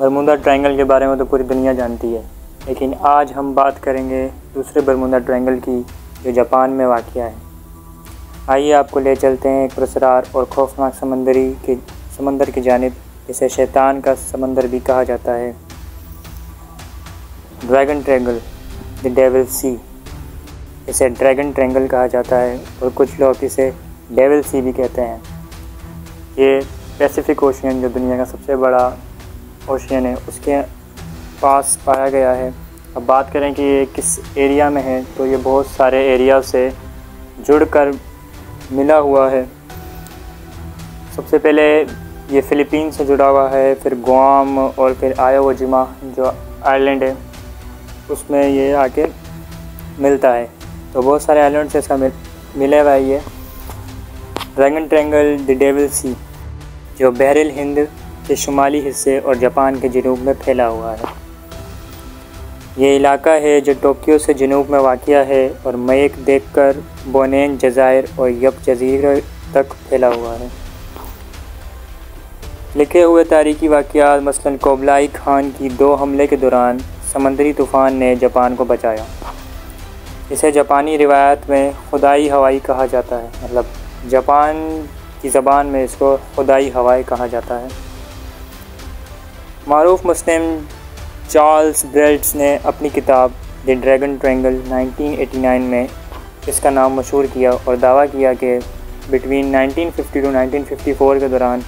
Bermuda triangle के बारे में तो पूरी दुनिया जानती है, लेकिन आज हम बात करेंगे दूसरे बरमूदा ट्रायंगल की जो जापान में वाक़या है। आइए आपको ले चलते हैं एक पुरअसरार और खौफनाक समंदर की जानिब, जिसे शैतान का समंदर भी कहा जाता है। ड्रैगन ट्रायंगल, द डेविल सी। इसे ड्रैगन ट्रायंगल कहा जाता है और कुछ लोग इसे डेविल सी भी कहते हैं। ये पैसिफिक ओशियन, जो दुनिया का सबसे बड़ा ओशियन है, उसके पास पाया गया है। अब बात करें कि ये किस एरिया में है, तो ये बहुत सारे एरिया से जुड़कर मिला हुआ है। सबसे पहले ये फ़िलीपींस से जुड़ा हुआ है, फिर गुआम और फिर इवो जिमा जो आइलैंड है उसमें ये आके मिलता है। तो बहुत सारे आइलैंड से इसका मिला हुआ है। ये ड्रैगन ट्रायंगल, द डेविल सी, जो बहरिल हिंद के शुमाली हिस्से और जापान के जनूब में फैला हुआ है। ये इलाका है जो टोक्यो से जनूब में वाक़या है और मयक देखकर बोनेन जज़ायर और यप जज़ीरे तक फैला हुआ है। लिखे हुए तारीखी वाक़यात, मसलन कुबलाई खान की 2 हमले के दौरान समंदरी तूफ़ान ने जापान को बचाया। इसे जापानी रिवायत में खुदाई हवाई कहा जाता है, मतलब जापान की ज़बान में इसको खुदाई हवाई कहा जाता है। मारूफ मुस्लिम चार्ल्स ब्रेल्ट्स ने अपनी किताब द ड्रैगन ट्रायंगल 1989 में इसका नाम मशहूर किया और दावा किया कि बिटवीन 1950 टू 1954 के दौरान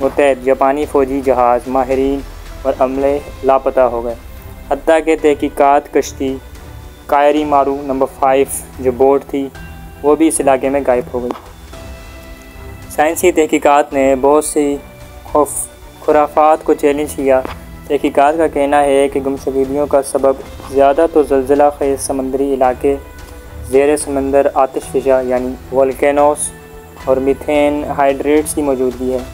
मुतहद जापानी फ़ौजी जहाज़, माहिरीन और अमले लापता हो गए। हत्ता के तहकीकात कश्ती कायरी मारू नंबर 5 जो बोट थी वो भी इस इलाके में गायब हो गई। साइंसी तहकीकात ने बहुत सी खुराफात को चैलेंज किया। तहकीकात का कहना है कि गुमशुदगियों का सबब ज़्यादा तो ज़लज़ला ख़ेज़ समंदरी इलाके, ज़ेर समंदर आतिशफ़िशा यानी वोल्केनोस और मीथेन हाइड्रेट्स की मौजूदगी है,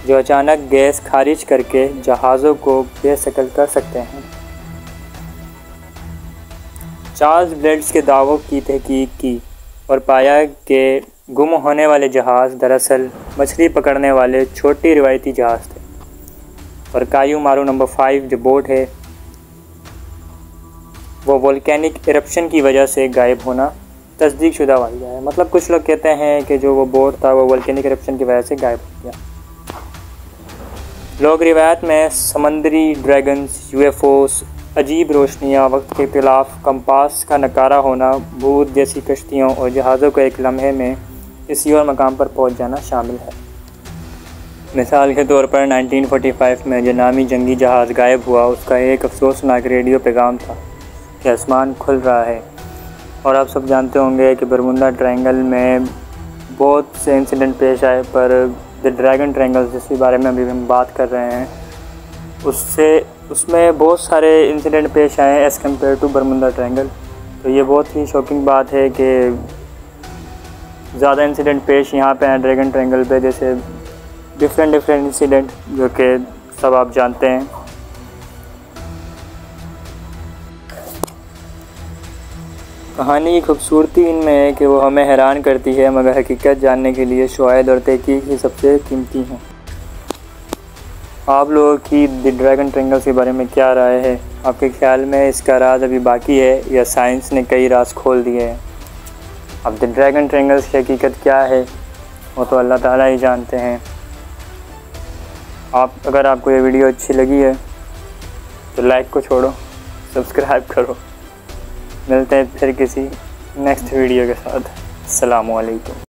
जो अचानक गैस खारिज करके जहाज़ों को बेशकल कर सकते हैं। चार्ल्स ब्रेल्ट्स के दावों की तहकीक की और पाया कि गुम होने वाले जहाज़ दरअसल मछली पकड़ने वाले छोटी रिवायती जहाज़ थे और कायू मारू नंबर 5 जो बोट है वो वोल्केनिक इरप्शन की वजह से गायब होना तस्दीक शुदा वाक़या है। मतलब कुछ लोग कहते हैं कि जो वो बोट था वो वोल्केनिक इरप्शन की वजह से गायब हो गया। लोग रिवायत में समंदरी ड्रैगन्स, यूएफओस, अजीब रोशनियाँ, वक्त के खिलाफ कंपास का नकारा होना, भूत जैसी कश्तियों और जहाज़ों को एक लम्हे में किसी और मकाम पर पहुंच जाना शामिल है। मिसाल के तौर पर 1945 में जो नामी जंगी जहाज़ गायब हुआ, उसका एक अफसोसनाक रेडियो पैगाम था कि आसमान खुल रहा है। और आप सब जानते होंगे कि बरमूदा ट्रायंगल में बहुत से इंसिडेंट पेश आए, पर द ड्रैगन ट्रायंगल जिसके बारे में अभी हम बात कर रहे हैं उसमें बहुत सारे इंसिडेंट पेश आए as compare to Bermuda triangle. तो ये बहुत ही शॉकिंग बात है कि ज़्यादा इंसिडेंट पेश यहाँ पे हैं ड्रैगन ट्रायंगल पे, जैसे डिफरेंट इंसिडेंट जो कि सब आप जानते हैं। कहानी की खूबसूरती इनमें है कि वो हमें हैरान करती है, मगर हकीकत जानने के लिए शवाहिद और तहकीक ही सबसे कीमती हैं। आप लोगों की द ड्रैगन ट्रायंगल के बारे में क्या राय है? आपके ख्याल में इसका राज अभी बाकी है या साइंस ने कई राज खोल दिए हैं? अब द ड्रैगन ट्रायंगल की हकीकत क्या है वो तो अल्लाह ताला ही जानते हैं। अगर आपको ये वीडियो अच्छी लगी है तो लाइक को छोड़ो, सब्सक्राइब करो। मिलते हैं फिर किसी नेक्स्ट वीडियो के साथ। अस्सलामु अलैकुम।